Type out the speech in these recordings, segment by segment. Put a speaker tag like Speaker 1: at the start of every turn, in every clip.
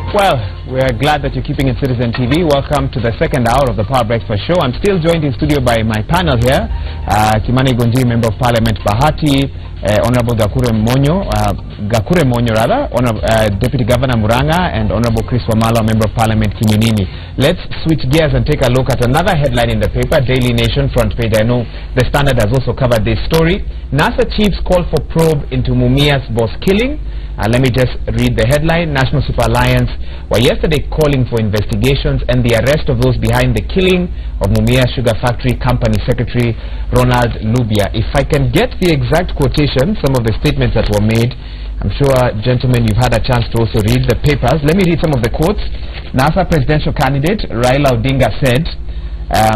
Speaker 1: Well, we're glad that you're keeping it Citizen TV. Welcome to the second hour of the Power Breakfast Show. I'm still joined in studio by my panel here. Kimani Gonji, Member of Parliament Bahati, Honorable Gakure Monyo, Deputy Governor Muranga, and Honorable Chris Wamala, Member of Parliament Kiminini. Let's switch gears and take a look at another headline in the paper, Daily Nation front page. I know the Standard has also covered this story. NASA chiefs call for probe into Mumia's boss killing. Let me just read the headline. National Super Alliance were yesterday calling for investigations and the arrest of those behind the killing of Mumia Sugar Factory Company Secretary Ronald Lubia. If I can get the exact quotation, some of the statements that were made, I'm sure, gentlemen, you've had a chance to also read the papers. Let me read some of the quotes. NASA presidential candidate Raila Odinga said,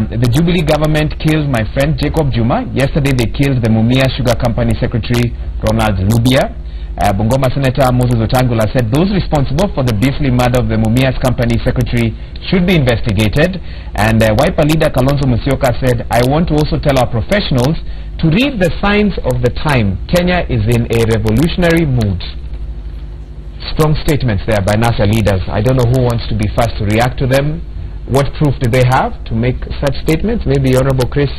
Speaker 1: the Jubilee government killed my friend Jacob Juma. Yesterday they killed the Mumia Sugar Company Secretary Ronald Lubia. Bungoma Senator Moses Wetangula said those responsible for the beastly murder of the Mumias Company Secretary should be investigated. And Wiper leader Kalonzo Musyoka said, I want to also tell our professionals to read the signs of the time. Kenya is in a revolutionary mood. Strong statements there by NASA leaders. I don't know who wants to be first to react to them. What proof do they have to make such statements? Maybe Honorable Chris,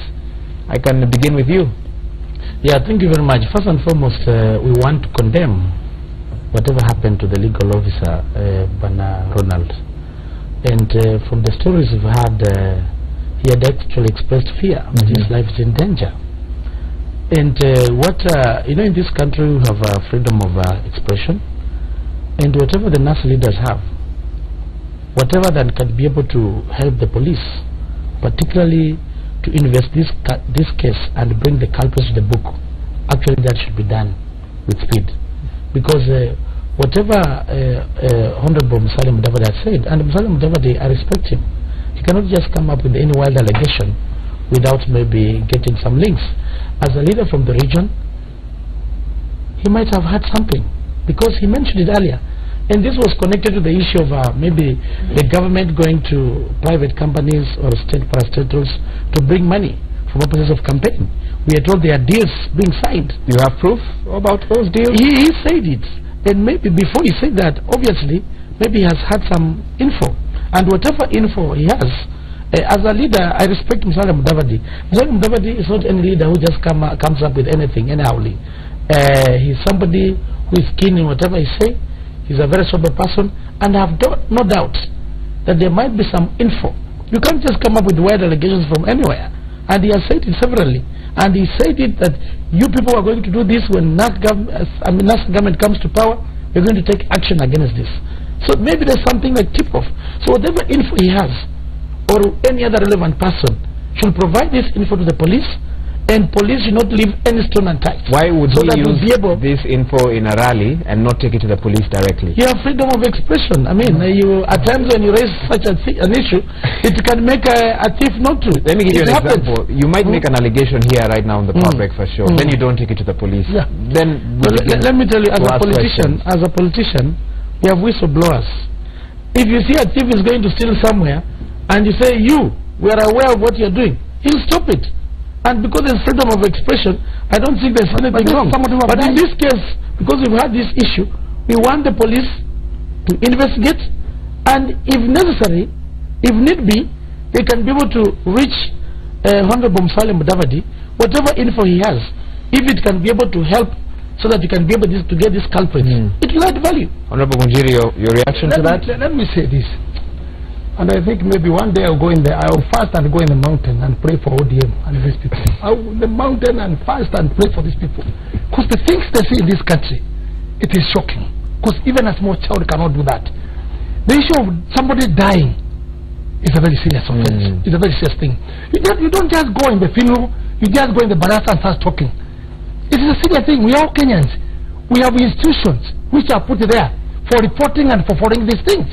Speaker 1: I can begin with you.
Speaker 2: Yeah, thank you very much. First and foremost, we want to condemn whatever happened to the legal officer, Bana Ronald. And from the stories we've had, he had actually expressed fear that his life is in danger. And you know, in this country we have freedom of expression, and whatever the NASA leaders have, whatever that can be able to help the police, particularly to invest this case and bring the culprits to the book, actually that should be done with speed. Because whatever Honorable Musalia Mudavadi has said, and Musalia Mudavadi, I respect him, he cannot just come up with any wild allegation without maybe getting some links. As a leader from the region, he might have had something, because he mentioned it earlier. And this was connected to the issue of maybe the government going to private companies or state parastatals to bring money for purposes of campaign. We are told there are deals being signed.
Speaker 1: You have proof about those deals?
Speaker 2: He said it. And maybe before he said that, obviously, maybe he has had some info. And whatever info he has, as a leader, I respect Musalia Mudavadi. Musalia Mudavadi is not any leader who just comes up with anything anyhowly. He's somebody who is keen in whatever he says. He's a very sober person, and I have no doubt that there might be some info. You can't just come up with wild allegations from anywhere. And he has said it severally. And he said it that you people are going to do this when NASA government comes to power. We're going to take action against this. So maybe there's something like tip-off. So whatever info he has, or any other relevant person, should provide this info to the police. And police should not leave any stone untouched.
Speaker 1: Why would he use this info in a rally and not take it to the police directly?
Speaker 2: You have freedom of expression. I mean, at times when you raise such an issue, it can make a thief not to.
Speaker 1: Let me give you an example. You might make an allegation here right now on the Power Breakfast Show. Then you don't take it to the police.
Speaker 2: Yeah.
Speaker 1: Then
Speaker 2: let me tell you, as a politician, we have whistleblowers. If you see a thief is going to steal somewhere, and you say, we are aware of what you're doing, he'll stop it. And because there's freedom of expression, I don't think there's anything wrong. But in this case, because we've had this issue, we want the police to investigate, and if necessary, if need be, they can be able to reach Honorable Musalia Mudavadi, whatever info he has, if it can be able to help so that you can be able to get this culprit, it will add value.
Speaker 1: Honorable Munjiri, your reaction to that?
Speaker 3: Let me say this. And I think maybe one day I'll go in there, I'll fast and go in the mountain and pray for ODM and these people. I'll go in the mountain and fast and pray for these people. Because the things they see in this country, it is shocking. Because even a small child cannot do that. The issue of somebody dying is a very serious offense. It's a very serious thing. You don't just go in the funeral, you just go in the barasa and start talking. It is a serious thing. We are all Kenyans. We have institutions which are put there for reporting and for following these things.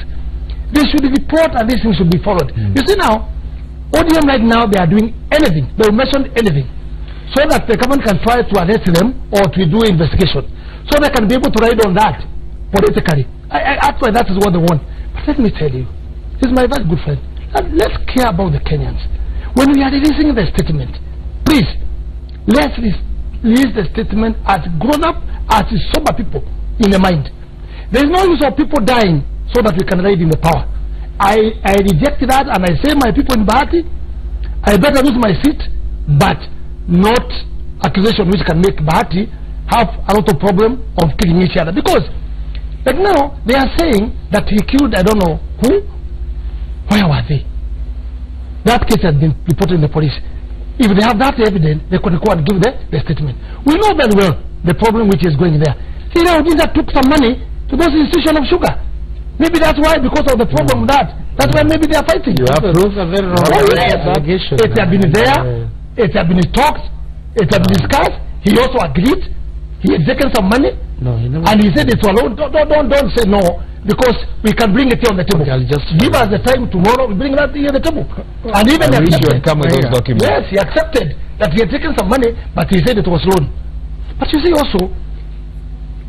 Speaker 3: They should report and these things should be followed. You see now, ODM right now, they are doing anything. They will mention anything. So that the government can try to arrest them or to do investigation. So they can be able to ride on that politically. Actually, that is what they want. But let me tell you, this is my very good friend. Let's care about the Kenyans. When we are releasing the statement, please, let's release the statement as grown-up, as sober people in the mind. There is no use of people dying so that we can ride in the power. I reject that, and I say my people in Bahati, I better lose my seat, but not accusation which can make Bahati have a lot of problem of killing each other. Because like now they are saying that he killed I don't know who. Where were they? That case has been reported in the police. If they have that evidence, they could go and give the statement. We know very well the problem which is going there. See, now Odinga took some money to those institutions of sugar. Maybe that's why, because of the problem with that. That's why maybe they are fighting.
Speaker 2: You have proof of very wrong allegation.
Speaker 3: It has been there. It has been talked. It has been discussed. He also agreed. He had taken some money.
Speaker 2: No, he never.
Speaker 3: And he said it's alone. Don't say no, because we can bring it here on the table.
Speaker 2: Okay, I'll just
Speaker 3: give us the time tomorrow. We bring that here on the table. And even
Speaker 1: I wish you had come with those documents.
Speaker 3: Yes, he accepted that he had taken some money, but he said it was loan. But you see also,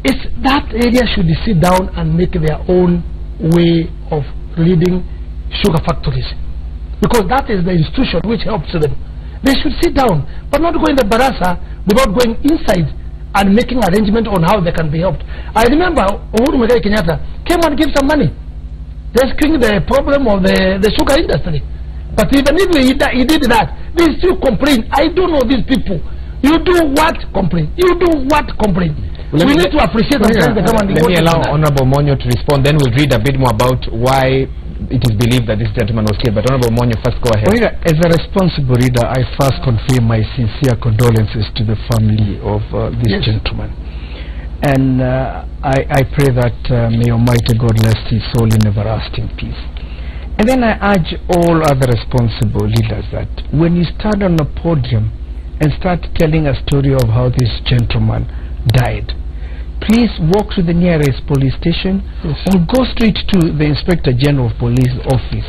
Speaker 3: it's that area should sit down and make their own way of leading sugar factories, because that is the institution which helps them. They should sit down, but not go in the barasa without going inside and making arrangement on how they can be helped. I remember Uhuru Muigai Kenyatta came and gave some money, rescuing the problem of the sugar industry. But even if he did that, they still complain. I don't know these people. You do what? Complain. You do what? Complain.
Speaker 1: Well,
Speaker 3: we need to appreciate the government.
Speaker 1: Let me allow Honorable Monyo to respond, then we'll read a bit more about why it is believed that this gentleman was killed. But Honorable Monyo, first go ahead.
Speaker 4: Well, as a responsible reader, I first convey my sincere condolences to the family of this gentleman. And I pray that may Almighty God rest his soul in everlasting peace. And then I urge all other responsible leaders that when you stand on a podium and start telling a story of how this gentleman died, please walk to the nearest police station or go straight to the Inspector General of Police office.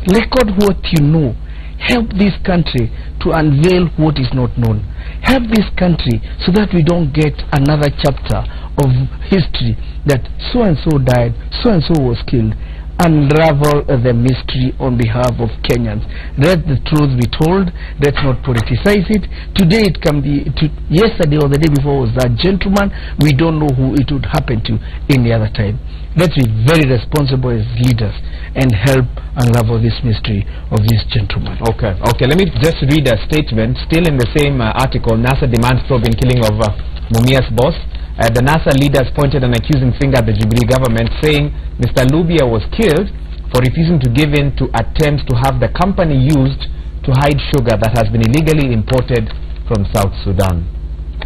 Speaker 4: Record what you know. Help this country to unveil what is not known. Help this country so that we don't get another chapter of history that so and so died, so and so was killed. Unravel the mystery on behalf of Kenyans. Let the truth be told. Let's not politicize it. Today it can be, yesterday or the day before was that gentleman. We don't know who it would happen to any other time. Let's be very responsible as leaders and help unravel this mystery of this gentleman.
Speaker 1: Okay, let me just read a statement still in the same article. NASA demands probe in killing of Mumia's boss. The NASA leaders pointed an accusing finger at the Jubilee government, saying Mr. Lubia was killed for refusing to give in to attempts to have the company used to hide sugar that has been illegally imported from South Sudan.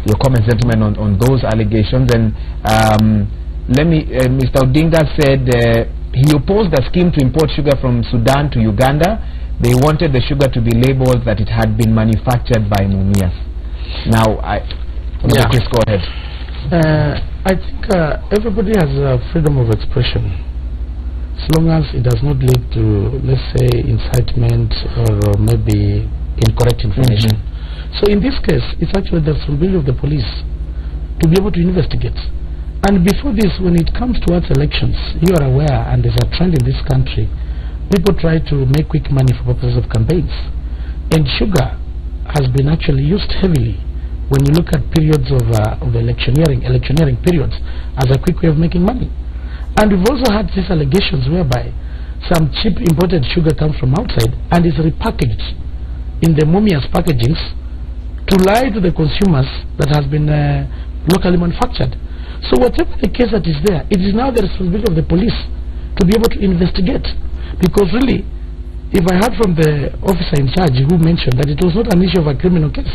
Speaker 1: Your comments, gentlemen, on those allegations. And Mr. Odinga said he opposed the scheme to import sugar from Sudan to Uganda. They wanted the sugar to be labeled that it had been manufactured by Mumias. Now, Chris, go ahead.
Speaker 2: I think everybody has freedom of expression, as long as it does not lead to, let's say, incitement or maybe incorrect information. So in this case, it's actually the responsibility of the police to be able to investigate. And before this, when it comes towards elections, you are aware, and there's a trend in this country, people try to make quick money for purposes of campaigns. And sugar has been actually used heavily when you look at periods of electioneering periods as a quick way of making money. And we've also had these allegations whereby some cheap imported sugar comes from outside and is repackaged in the Mumias packagings to lie to the consumers that has been locally manufactured. So whatever the case that is there, it is now the responsibility of the police to be able to investigate. Because really, if I heard from the officer in charge who mentioned that it was not an issue of a criminal case,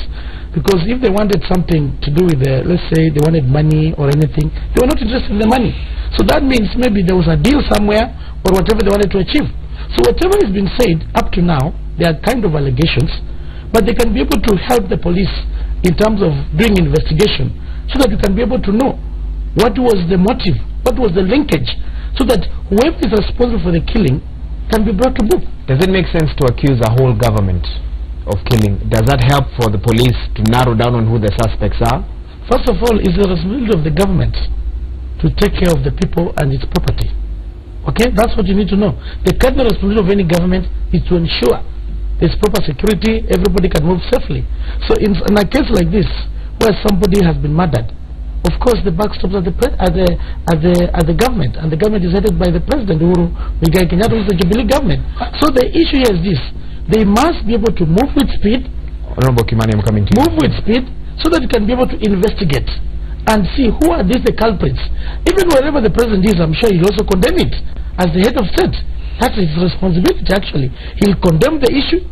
Speaker 2: because if they wanted something to do with let's say they wanted money or anything, they were not interested in the money. So that means maybe there was a deal somewhere or whatever they wanted to achieve. So whatever has been said up to now, they are kind of allegations, but they can be able to help the police in terms of doing investigation so that you can be able to know what was the motive, what was the linkage, so that whoever is responsible for the killing can be brought to book.
Speaker 1: Does it make sense to accuse a whole government of killing? Does that help for the police to narrow down on who the suspects are?
Speaker 2: First of all, it's the responsibility of the government to take care of the people and its property. Okay, that's what you need to know. The cardinal responsibility of any government is to ensure there's proper security, everybody can move safely. So in a case like this, where somebody has been murdered, of course, the buck stops at the government, and the government is headed by the President Uhuru Muigai Kenyatta, who is the Jubilee government. So the issue here is this: they must be able to move with speed.
Speaker 1: Honorable Kimani, I'm coming to you.
Speaker 2: Move with speed so that you can be able to investigate and see who are these the culprits. Even wherever the president is, I'm sure he'll also condemn it as the head of state. That's his responsibility. Actually, he'll condemn the issue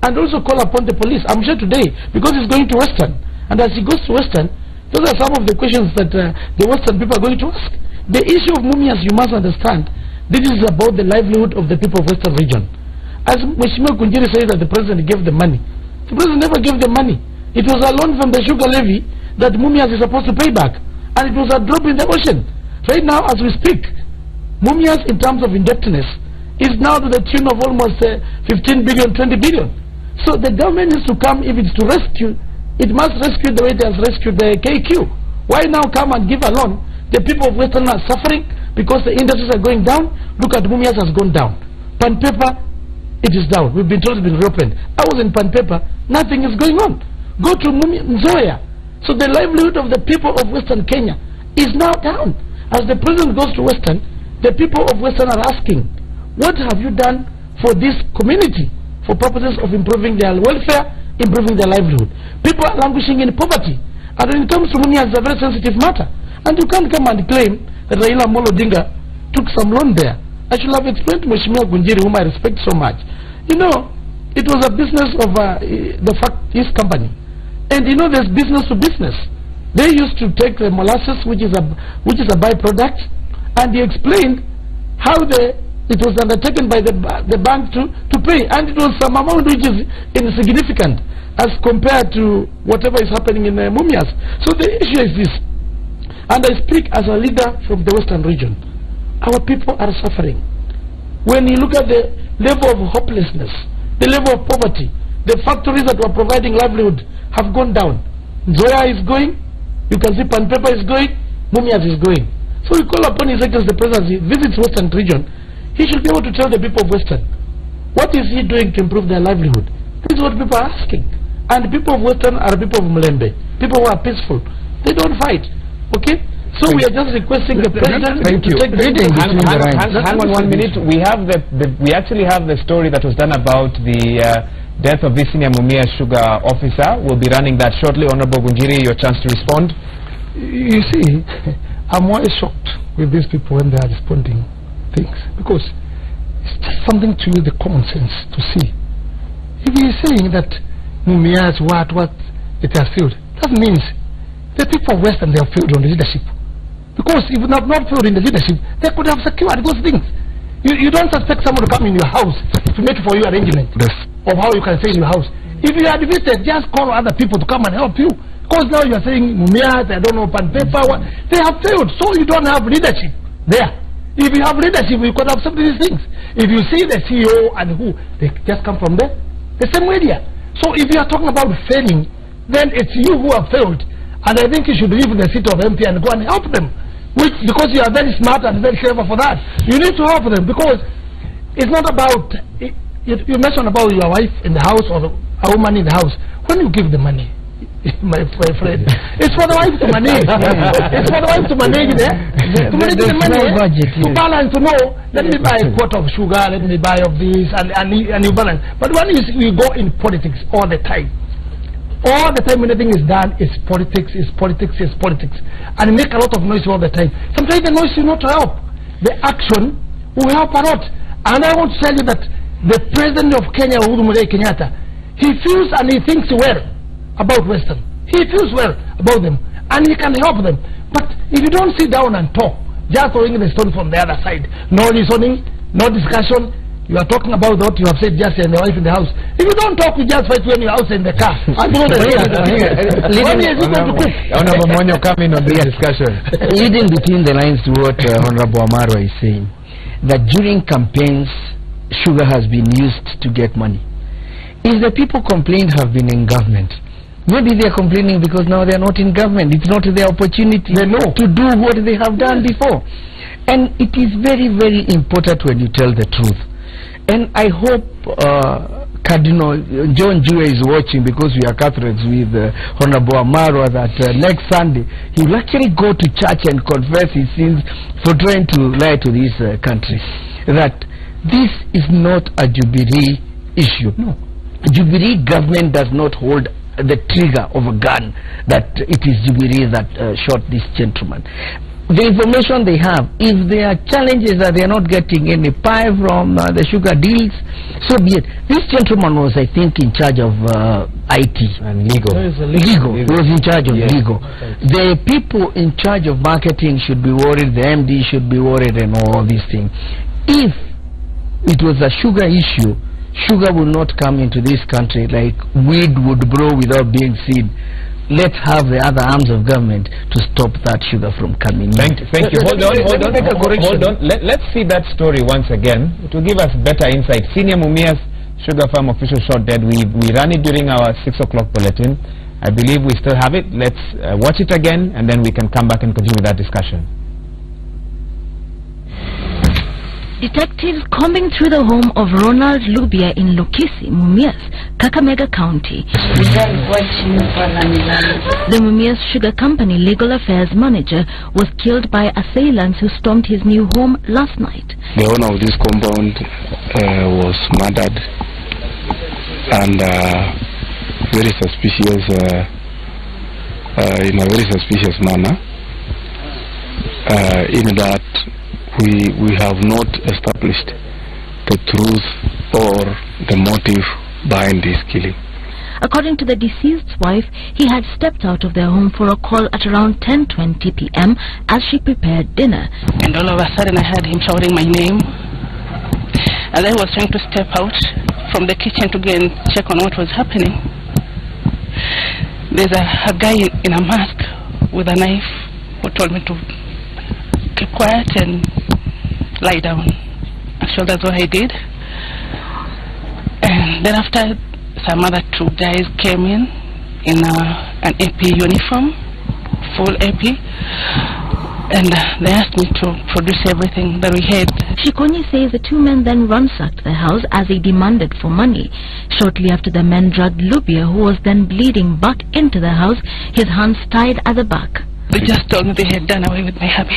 Speaker 2: and also call upon the police. I'm sure today, because he's going to Western, and as he goes to Western, those are some of the questions that the Western people are going to ask. The issue of Mumias, you must understand, this is about the livelihood of the people of Western region. As Mheshimiwa Kunjiri says that the president gave the money, the president never gave the money. It was a loan from the sugar levy that Mumias is supposed to pay back, and it was a drop in the ocean. Right now, as we speak, Mumias, in terms of indebtedness, is now to the tune of almost 15 billion, 20 billion. So the government needs to come. If it's to rescue, it must rescue the way it has rescued the KQ. Why now come and give a loan? The people of Western are suffering because the industries are going down. Look at Mumias has gone down. Pan paper, it is down. We've been told it's been reopened. I was in Pan paper, nothing is going on. Go to Nzoia. So the livelihood of the people of Western Kenya is now down. As the president goes to Western, the people of Western are asking, what have you done for this community for purposes of improving their welfare, improving their livelihood? People are languishing in poverty, and when it comes to money, it's a very sensitive matter. And you can't come and claim that Raila Amolo Odinga took some loan there. I should have explained to Mheshimiwa Kunjiri, whom I respect so much. You know, it was a business of the Fact East company, and you know, there's business to business. They used to take the molasses, which is a byproduct, and he explained how it was undertaken by the bank to pay, and it was some amount which is insignificant as compared to whatever is happening in Mumias. So the issue is this, and I speak as a leader from the Western region. Our people are suffering. When you look at the level of hopelessness, the level of poverty, the factories that were providing livelihood have gone down. Nzoia is going, you can see Pan paper is going, Mumias is going. So we call upon His Excellency the President, he visits Western region, he should be able to tell the people of Western, what is he doing to improve their livelihood? This is what people are asking. And the people of Western are people of Mlembe, people who are peaceful. They don't fight. Okay? So we are just requesting the President to take the
Speaker 1: hang on 1 minute. We have we actually have the story that was done about the death of this senior Mumia sugar officer. We'll be running that shortly. Honorable Gunjiri, your chance to respond.
Speaker 3: You see, I'm always shocked with these people when they are responding things, because it's just something to use the common sense to see. If he is saying that Mumias what it has failed, that means the people of Western, they have failed on the leadership. Because if they have not failed in the leadership, they could have secured those things. You don't suspect someone to come in your house to make for you arrangement of how you can stay in your house. If you are defeated, just call other people to come and help you. Because now you are saying Mumias, I don't know, Pan paper, they have failed, so you don't have leadership there. If you have leadership, you could have some of these things. If you see the CEO and who, they just come from the same area. So if you are talking about failing, then it's you who have failed. And I think you should leave the seat of MP and go and help them. Because you are very smart and very clever for that. You need to help them, because it's not about, you mentioned about your wife in the house or a woman in the house. When you give the money, my friend, it's for the wife to manage. It's for the wife to manage there. To manage the money, to balance, to know, let me buy a quart of sugar, let me buy of this, and you balance. But when you go in politics all the time, when anything is done, it's politics, it's politics, it's politics. And you make a lot of noise all the time. Sometimes the noise is not to help. The action will help a lot. And I want to tell you that the President of Kenya, Uhuru Muigai Kenyatta, he feels and he thinks well about Western. He feels well about them. And he can help them. But if you don't sit down and talk, just throwing the stone from the other side, no listening, no discussion, you are talking about what you have said just and the wife in the house. If you don't talk, you just fight when you're outside in the car.
Speaker 1: Honorable Monyo, come in on this discussion.
Speaker 5: Leading between the lines to what Honorable Amaro is saying, that during campaigns, sugar has been used to get money. If the people complained have been in government, maybe they are complaining because now they are not in government. It's not their opportunity to do what they have done before. And it is very, very important when you tell the truth. And I hope Cardinal John Jue is watching, because we are Catholics with Honorable Amaro, that next Sunday he will actually go to church and confess his sins for trying to lie to this country. That this is not a Jubilee issue. No. Jubilee government does not hold the trigger of a gun that it is Jubilee that shot this gentleman. The information they have, if there are challenges that they are not getting any pie from the sugar deals, so be it. This gentleman was, I think, in charge of IT and legal. He was in charge of legal. The people in charge of marketing should be worried, the MD should be worried, and all these things. If it was a sugar issue, sugar will not come into this country like weed would grow without being seen. Let's have the other arms of government to stop that sugar from coming in.
Speaker 1: Thank you. Hold on. Let's see that story once again. It will give us better insight. Senior Mumias Sugar Farm official shot dead. We ran it during our 6 o'clock bulletin. I believe we still have it. Let's watch it again, and then we can come back and continue that discussion.
Speaker 6: Detectives combing through the home of Ronald Lubia in Lokisi, Mumias, Kakamega County. The Mumias Sugar Company legal affairs manager was killed by assailants who stormed his new home last night.
Speaker 7: The owner of this compound was murdered, and very suspicious, in a very suspicious manner, in that we have not established the truth or the motive behind this killing.
Speaker 6: According to the deceased's wife, he had stepped out of their home for a call at around 10:20 p.m. as she prepared dinner.
Speaker 8: And all of a sudden I heard him shouting my name. And I was trying to step out from the kitchen to go and check on what was happening. There's a guy in a mask with a knife who told me to keep quiet and lie down. Actually, that's what I did. And then after, some other 2 guys came in an AP uniform, full AP, and they asked me to produce everything that we had.
Speaker 6: Shikonyi says the 2 men then ransacked the house as they demanded for money. Shortly after, the men dragged Lubia, who was then bleeding, back into the house, his hands tied at the back.
Speaker 8: They just told me they had done away with my hubby.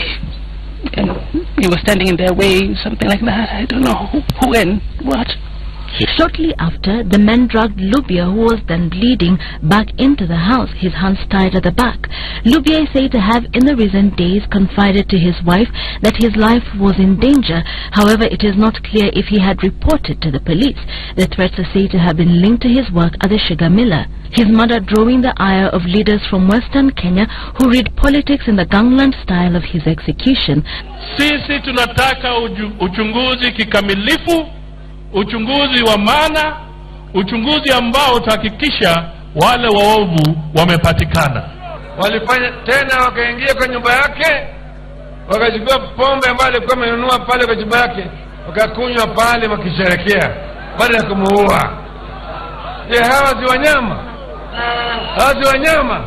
Speaker 8: And he was standing in their way, something like that. I don't know who and what.
Speaker 6: Shortly after, the men dragged Lubia, who was then bleeding, back into the house, his hands tied at the back. Lubia is said to have in the recent days confided to his wife that his life was in danger. However, it is not clear if he had reported to the police. The threats are said to have been linked to his work as a sugar miller. His murder drawing the ire of leaders from Western Kenya who read politics in the gangland style of his execution.
Speaker 9: Sisi tunataka uchunguzi kikamilifu, uchunguzi wa maana, uchunguzi ambao utahakikisha wale waovu wamepatikana. Walifanya tena, wakaingia kwa nyumba yake, wakachukua pombe ambayo alikuwa amenunua pale kwa nyumba yake, wakakunywa pale wakisherekea baada ya kumuua. Je, hawa si wanyama? Hawa si wanyama?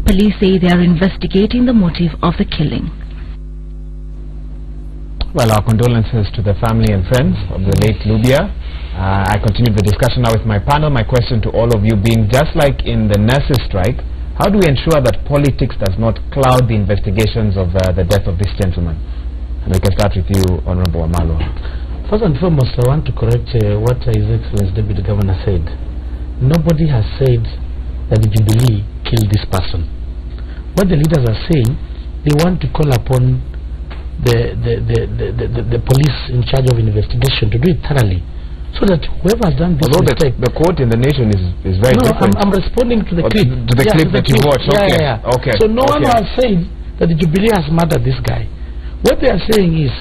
Speaker 6: Police say they are investigating the motive of the killing.
Speaker 1: Well, our condolences to the family and friends of the late Lubia. I continue the discussion now with my panel. My question to all of you being, just like in the nurses' strike, how do we ensure that politics does not cloud the investigations of the death of this gentleman? And we can start with you, Honorable Amalo.
Speaker 2: First and foremost, I want to correct what His Excellency Deputy Governor said. Nobody has said that the Jubilee killed this person. What the leaders are saying, they want to call upon the police in charge of investigation to do it thoroughly, so that whoever has done this mistake...
Speaker 1: The quote in the Nation is very different.
Speaker 2: I'm responding to the clip.
Speaker 1: To the clip that you watched. Okay. Okay.
Speaker 2: So no one has said that the Jubilee has murdered this guy. What they are saying is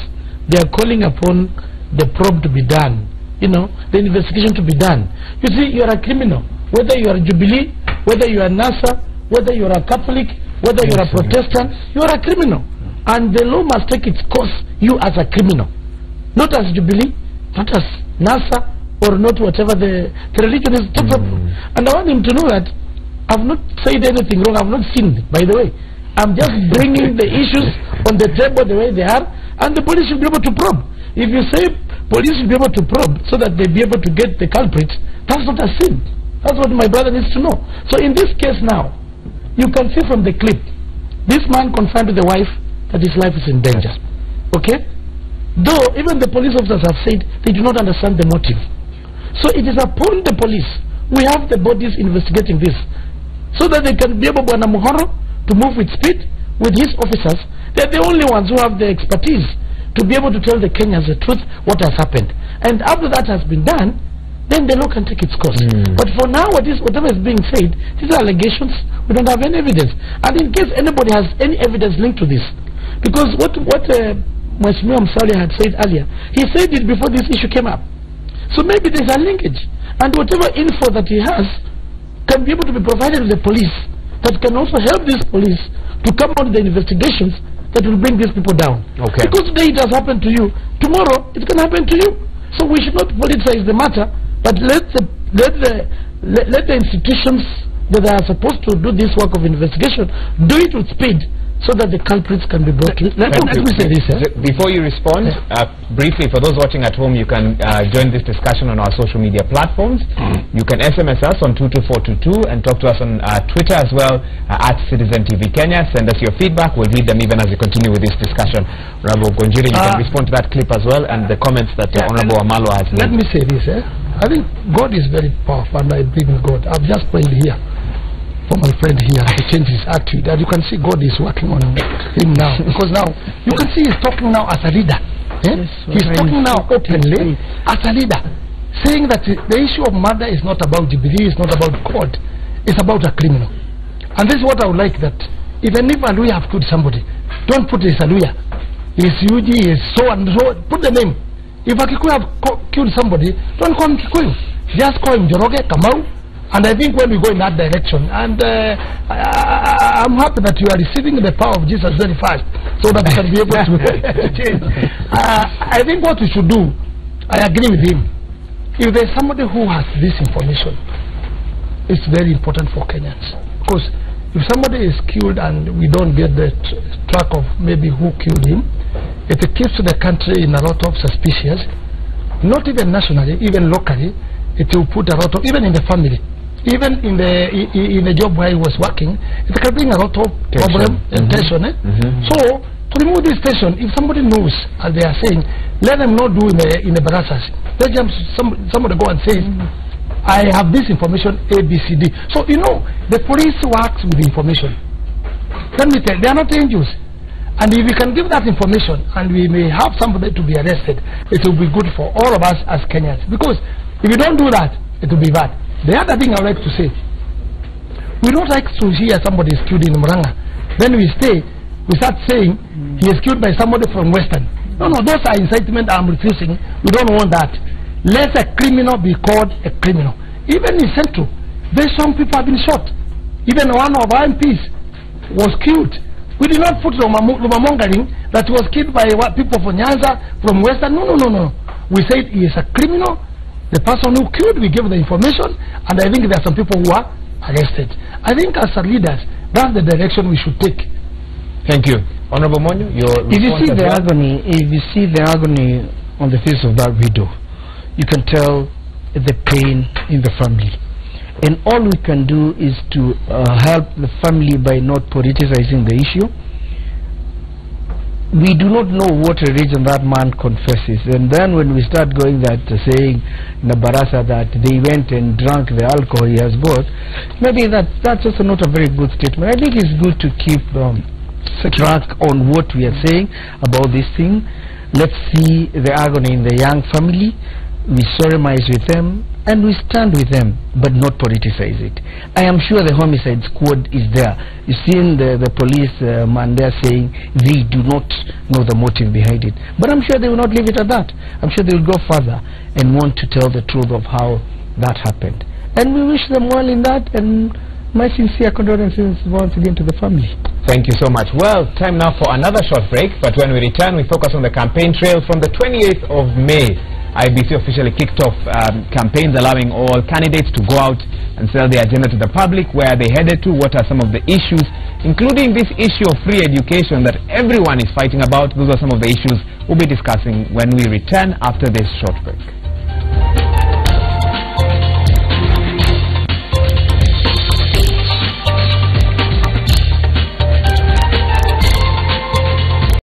Speaker 2: they are calling upon the probe to be done, the investigation to be done. You see, you are a criminal, whether you are a Jubilee, whether you are NASA, whether you are a Catholic, whether you are a Protestant, you are a criminal. And the law must take its course, you as a criminal. Not as Jubilee, not as NASA, or not whatever the religion is. And I want him to know that I've not said anything wrong, I've not sinned, by the way. I'm just bringing the issues on the table the way they are, and the police should be able to probe. If you say
Speaker 3: police will be able to probe so that they'll be able to get the culprit. That's not a sin. That's what my brother needs to know. So in this case now, you can see from the clip, this man confirmed to the wife that his life is in danger. Okay? Though even the police officers have said they do not understand the motive. So it is upon the police. We have the bodies investigating this, so that they can be able, Bwana Muhoro, to move with speed with his officers. They're the only ones who have the expertise to be able to tell the Kenyans the truth, what has happened. And after that has been done, then the law can take its course. But for now, whatever is being said, these are allegations. We don't have any evidence. And in case anybody has any evidence linked to this, because what Mheshimiwa Musalia had said earlier, he said it before this issue came up. So maybe there's a linkage. And whatever info that he has can be able to be provided to the police, that can also help these police to come on the investigations that will bring these people down.
Speaker 1: Okay. Because
Speaker 3: today it has happened to you, tomorrow it can happen to you. So we should not politicize the matter, but let the institutions that are supposed to do this work of investigation do it with speed, so that the culprits can be brought. Let me say this.
Speaker 1: Before you respond, briefly, for those watching at home, you can join this discussion on our social media platforms. You can SMS us on 22422 and talk to us on Twitter as well, at Citizen TV Kenya. Send us your feedback. We'll read them even as we continue with this discussion. Honorable Gonjiri, you can respond to that clip as well and the comments that Honorable Wamalwa has made.
Speaker 3: Let me say this. I think God is very powerful, and I believe in God. I've just prayed here for my friend here to change his attitude. As you can see, God is working on him now, because now you can see he's talking now as a leader. Yes, he's talking now openly as a leader, saying that the issue of murder is not about Jubilee, it's not about God, it's about a criminal. And this is what I would like, that even if Aluya have killed somebody, don't put this Aluya, is Yuji, is so and so, put the name. If a Kikuyu have killed somebody, don't call him Kikuyu, just call him Joroge, Kamau. And I think when we go in that direction, and I'm happy that you are receiving the power of Jesus very fast, so that we can be able to change. I think what we should do, I agree with him. If there's somebody who has this information, it's very important for Kenyans. Because if somebody is killed and we don't get the track of maybe who killed him, it keeps the country in a lot of suspicious, not even nationally, even locally. It will put a lot of, even in the family, even in the job where he was working, it can bring a lot of problem and tension. So to remove this tension, if somebody knows, as they are saying, let them not do in the barassas. Let them somebody go and say, I have this information, A, B, C, D. So you know, the police works with the information. Let me tell you, they are not angels. And if we can give that information, and we may have somebody to be arrested, it will be good for all of us as Kenyans. Because if you don't do that, it will be bad. The other thing I would like to say, we don't like to hear somebody is killed in Muranga. Then we start saying he is killed by somebody from Western. No, those are incitement I'm refusing. We don't want that. Let a criminal be called a criminal. Even in Central, there's some people have been shot. Even one of our MPs was killed. We did not put rumor-mongering that he was killed by people from Nyanza, from Western. No. We said he is a criminal. The person who killed, we give the information, and I think there are some people who are arrested. I think as leaders, that's the direction we should take.
Speaker 1: Thank you. Honorable Monyo, your
Speaker 5: if you see the agony on the face of that widow, you can tell the pain in the family. And all we can do is to help the family by not politicizing the issue. We do not know what religion that man confesses, and then when we start going that saying in the barasa that they went and drank the alcohol he has bought, maybe that's also not a very good statement. I think it's good to keep track on what we are saying about this thing. Let's see the agony in the young family. We solidarize with them and we stand with them, but not politicize it. I am sure the homicide squad is there. You've seen the police man there saying they do not know the motive behind it. But I'm sure they will not leave it at that. I'm sure they will go further and want to tell the truth of how that happened. And we wish them well in that, and my sincere condolences once again to the family.
Speaker 1: Thank you so much. Well, time now for another short break, but when we return, we focus on the campaign trail from the 28th of May. IBC officially kicked off campaigns allowing all candidates to go out and sell their agenda to the public. Where are they headed to? What are some of the issues, including this issue of free education that everyone is fighting about? Those are some of the issues we'll be discussing when we return after this short break.